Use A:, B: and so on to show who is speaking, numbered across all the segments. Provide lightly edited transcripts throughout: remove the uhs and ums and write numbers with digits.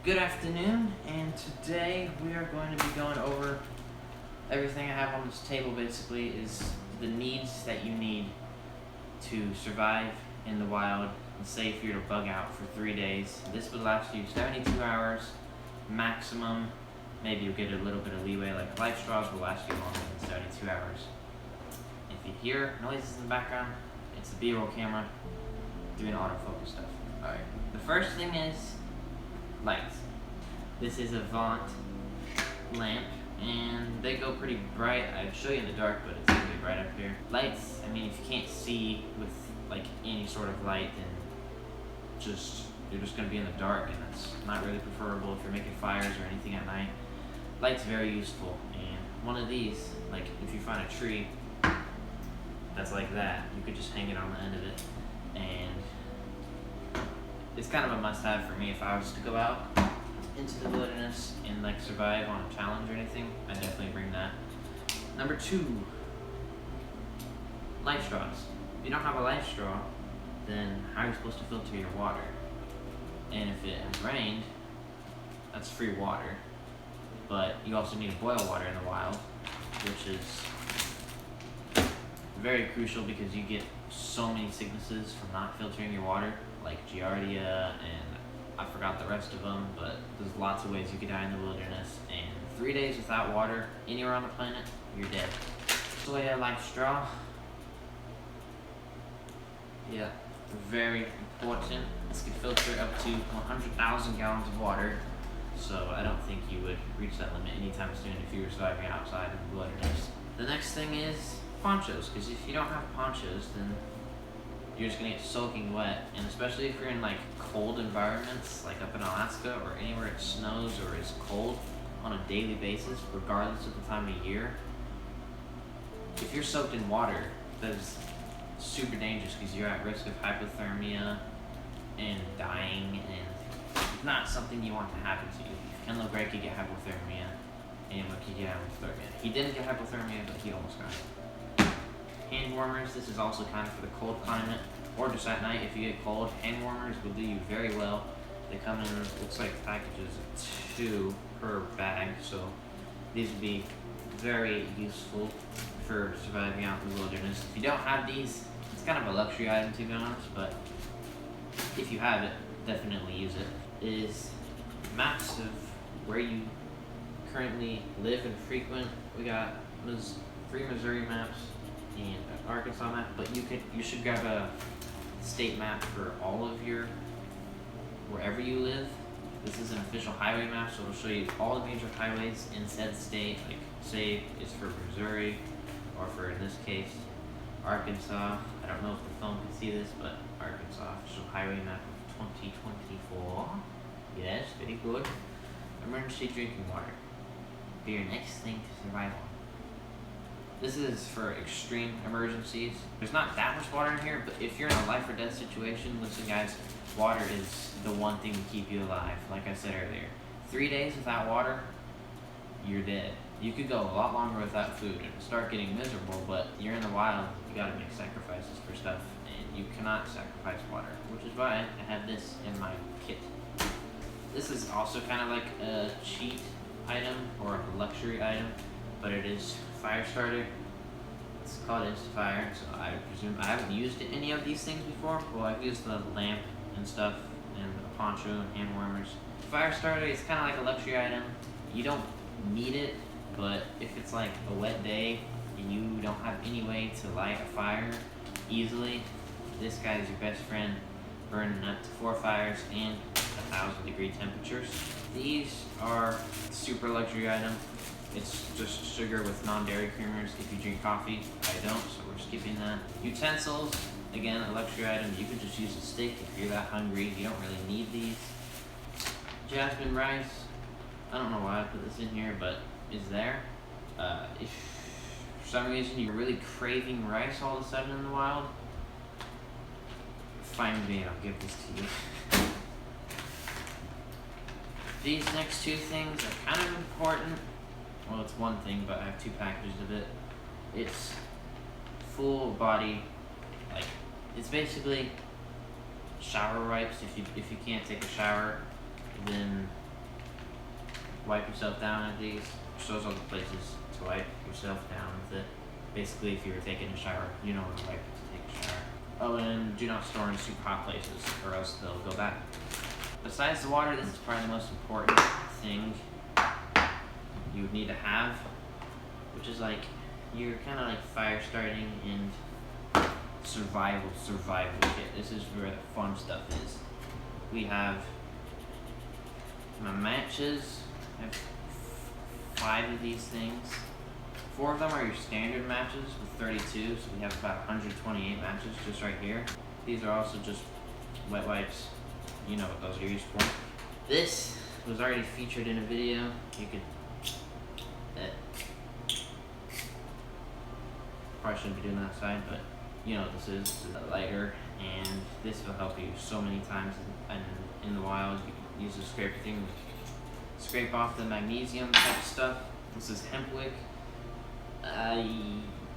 A: Good afternoon, and today we are going to be going over everything I have on this table. Basically is the needs that you need to survive in the wild and say if you're to bug out for 3 days. This would last you 72 hours maximum. Maybe you'll get a little bit of leeway, like life straws will last you longer than 72 hours. If you hear noises in the background, it's the B-roll camera doing autofocus stuff. Alright, the first thing is lights. This is a Vont Lamp, and they go pretty bright. I'd show you in the dark, but it's really bright up here. Lights, I mean, if you can't see with like any sort of light, then you're just gonna be in the dark, and that's not really preferable if you're making fires or anything at night. Light's very useful, and one of these, like if you find a tree that's like that, you could just hang it on the end of it, and it's kind of a must-have for me if I was to go out into the wilderness and like survive on a challenge or anything. I definitely bring that. Number 2, life straws. If you don't have a life straw, then how are you supposed to filter your water? And if it has rained, that's free water. But you also need to boil water in the wild, which is very crucial because you get so many sicknesses from not filtering your water, like Giardia, and I forgot the rest of them, but there's lots of ways you could die in the wilderness, and 3 days without water anywhere on the planet, you're dead. Soya life straw. Yeah, very important. This can filter up to 100,000 gallons of water, so I don't think you would reach that limit anytime soon if you were surviving outside in the wilderness. The next thing is ponchos, because if you don't have ponchos, then you're just gonna get soaking wet, and especially if you're in like cold environments, like up in Alaska or anywhere it snows or is cold on a daily basis, regardless of the time of year. If you're soaked in water, that is super dangerous because you're at risk of hypothermia and dying, and it's not something you want to happen to you. Ken LeGray could get hypothermia, and what could get hypothermia? He didn't get hypothermia, but he almost got it. Hand warmers, this is also kind of for the cold climate, or just at night if you get cold. Hand warmers will do you very well. They come in, looks like packages of 2 per bag, so these would be very useful for surviving out in the wilderness. If you don't have these, it's kind of a luxury item to be honest, but if you have it, definitely use it. Is maps of where you currently live and frequent. We got 3 Missouri maps and an Arkansas map, but you should grab a state map for all of your wherever you live. This is an official highway map, so it'll show you all the major highways in said state. Like say it's for Missouri, or for in this case Arkansas. I don't know if the phone can see this, but Arkansas official highway map of 2024. Yes, very good. Emergency drinking water. Be your next thing to survive on. This is for extreme emergencies. There's not that much water in here, but if you're in a life or death situation, listen guys, water is the one thing to keep you alive. Like I said earlier, 3 days without water, you're dead. You could go a lot longer without food and start getting miserable, but you're in the wild, you gotta make sacrifices for stuff, and you cannot sacrifice water, which is why I have this in my kit. This is also kind of like a cheat item or a luxury item, but it is fire starter. It's called Instafire, so I presume I haven't used any of these things before. Well, I've used the lamp and stuff, and the poncho and hand warmers. Fire starter is kind of like a luxury item. You don't need it, but if it's like a wet day and you don't have any way to light a fire easily, this guy is your best friend, burning up to 4 fires and 1,000-degree temperatures. These are super luxury item. It's just sugar with non-dairy creamers if you drink coffee. I don't, so we're skipping that. Utensils, again, a luxury item. You could just use a stick if you're that hungry. You don't really need these. Jasmine rice. I don't know why I put this in here, but it's there. If for some reason you're really craving rice all of a sudden in the wild, find me and I'll give this to you. These next 2 things are kind of important. Well, it's one thing, but I have 2 packages of it. It's full body, like, it's basically shower wipes. If you can't take a shower, then wipe yourself down at these. Shows all the places to wipe yourself down with it. Basically, if you were taking a shower, you know where to wipe to take a shower. Oh, and do not store in super hot places, or else they'll go bad. Besides the water, this is probably the most important thing you would need to have, which is like, you're kind of like fire starting and survival kit. This is where the fun stuff is. We have my matches. I have 5 of these things. 4 of them are your standard matches with 32, so we have about 128 matches just right here. These are also just wet wipes. You know what those are used for. This was already featured in a video. You could, probably shouldn't be doing that side, but you know what this is. This is a lighter, and this will help you so many times in the wild. You can use a scraper thing to scrape off the magnesium type stuff. This is hemp wick. I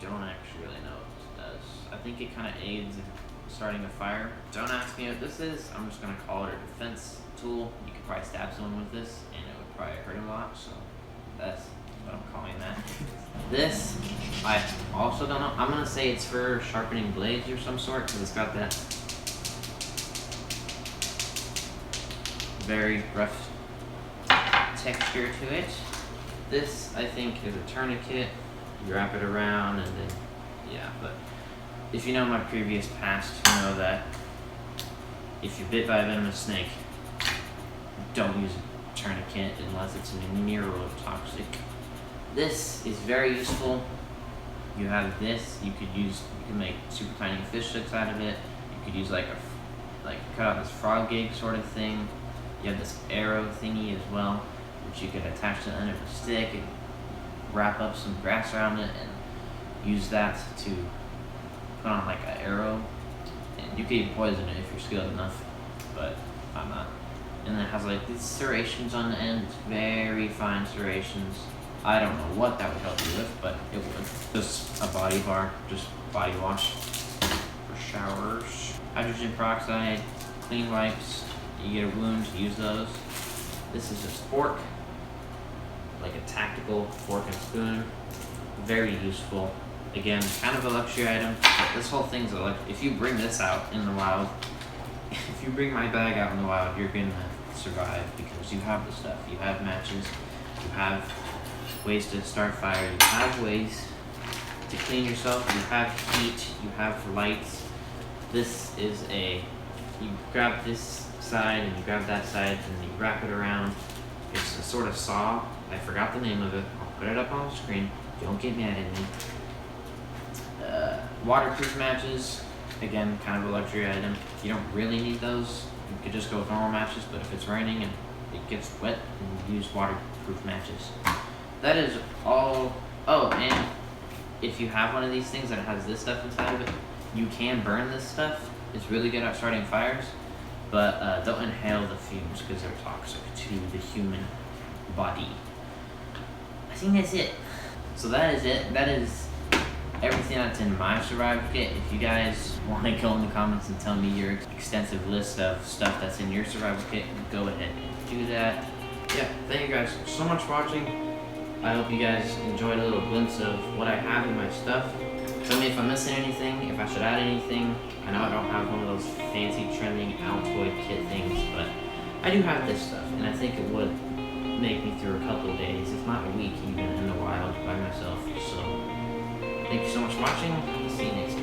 A: don't actually really know what this does. I think it kind of aids in starting a fire. Don't ask me what this is. I'm just gonna call it a defense tool. You could probably stab someone with this, and it would probably hurt a lot. So that's what I'm calling that. This, I also don't know. I'm gonna say it's for sharpening blades or some sort, because it's got that very rough texture to it. This, I think, is a tourniquet. You wrap it around and then, yeah, but if you know my previous past, you know that if you're bit by a venomous snake, don't use a tourniquet unless it's neurotoxic. This is very useful. You have this, you can make super tiny fish sticks out of it. You could use like cut out this frog gig sort of thing. You have this arrow thingy as well, which you could attach to the end of a stick and wrap up some grass around it and use that to put on like an arrow. And you could even poison it if you're skilled enough, but I'm not. And then it has like these serrations on the end, very fine serrations. I don't know what that would help you with, but it would. Just a body bar, just body wash for showers. Hydrogen peroxide, clean wipes. You get a wound, use those. This is just fork, like a tactical fork and spoon. Very useful. Again, kind of a luxury item, but this whole thing's if you bring this out in the wild, if you bring my bag out in the wild, you're gonna survive because you have the stuff. You have matches, you have ways to start fire, you have ways to clean yourself, you have heat, you have lights. This is you grab this side and you grab that side and you wrap it around. It's a sort of saw. I forgot the name of it. I'll put it up on the screen. Don't get mad at me. Waterproof matches. Again, kind of a luxury item. You don't really need those. You could just go with normal matches, but if it's raining and it gets wet, then use waterproof matches. That is all. Oh, and if you have one of these things that has this stuff inside of it, you can burn this stuff. It's really good at starting fires, but don't inhale the fumes because they're toxic to the human body. I think that's it. So that is it. That is everything that's in my survival kit. If you guys want to go in the comments and tell me your extensive list of stuff that's in your survival kit, go ahead and do that. Yeah, thank you guys so much for watching. I hope you guys enjoyed a little glimpse of what I have in my stuff. Tell me if I'm missing anything, if I should add anything. I know I don't have one of those fancy trending Altoid kit things, but I do have this stuff, and I think it would make me through a couple of days, if not a week even, in the wild by myself. So thank you so much for watching. See you next time.